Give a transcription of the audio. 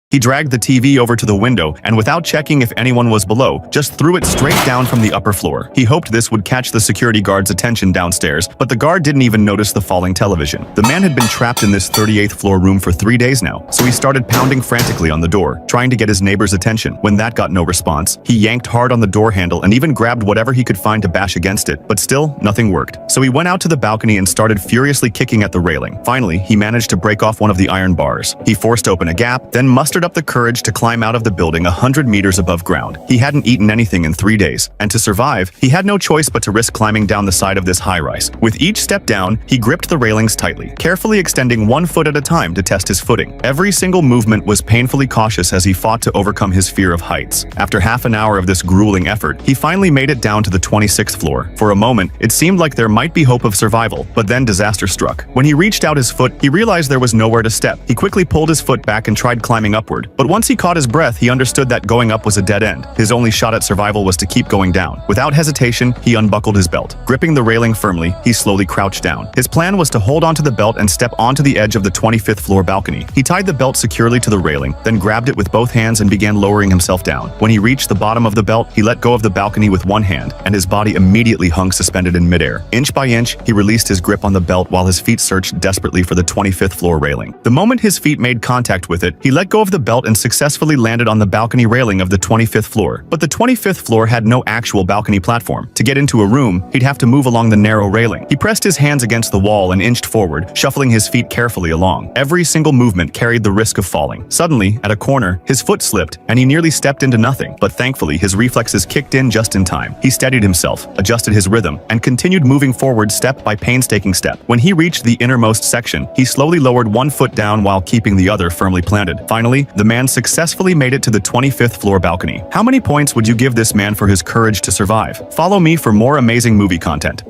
He dragged the TV over to the window and without checking if anyone was below, just threw it straight down from the upper floor. He hoped this would catch the security guard's attention downstairs, but the guard didn't even notice the falling television. The man had been trapped in this 38th floor room for 3 days now, so he started pounding frantically on the door, trying to get his neighbor's attention. When that got no response, he yanked hard on the door handle and even grabbed whatever he could find to bash against it, but still, nothing worked. So he went out to the balcony and started furiously kicking at the railing. Finally, he managed to break off one of the iron bars. He forced open a gap, then mustered up the courage to climb out of the building 100 meters above ground. He hadn't eaten anything in 3 days, and to survive, he had no choice but to risk climbing down the side of this high-rise. With each step down, he gripped the railings tightly, carefully extending 1 foot at a time to test his footing. Every single movement was painfully cautious as he fought to overcome his fear of heights. After half an hour of this grueling effort, he finally made it down to the 26th floor. For a moment, it seemed like there might be hope of survival, but then disaster struck. When he reached out his foot, he realized there was nowhere to step. He quickly pulled his foot back and tried climbing upward, but once he caught his breath, he understood that going up was a dead end. His only shot at survival was to keep going down. Without hesitation, he unbuckled his belt. Gripping the railing firmly, he slowly crouched down. His plan was to hold onto the belt and step onto the edge of the 25th floor balcony. He tied the belt securely to the railing, then grabbed it with both hands and began lowering himself down. When he reached the bottom of the belt, he let go of the balcony with one hand, and his body immediately hung suspended in midair. Inch by inch, he released his grip on the belt while his feet searched desperately for the 25th floor railing. The moment his feet made contact with it, he let go of the belt and successfully landed on the balcony railing of the 25th floor. But the 25th floor had no actual balcony platform. To get into a room, he'd have to move along the narrow railing. He pressed his hands against the wall and inched forward, shuffling his feet carefully along. Every single movement carried the risk of falling. Suddenly, at a corner, his foot slipped, and he nearly stepped into nothing. But thankfully, his reflexes kicked in just in time. He steadied himself, adjusted his rhythm, and continued moving forward step by painstaking step. When he reached the innermost section, he slowly lowered one foot down while keeping the other firmly planted. Finally, the man successfully made it to the 25th floor balcony. How many points would you give this man for his courage to survive? Follow me for more amazing movie content.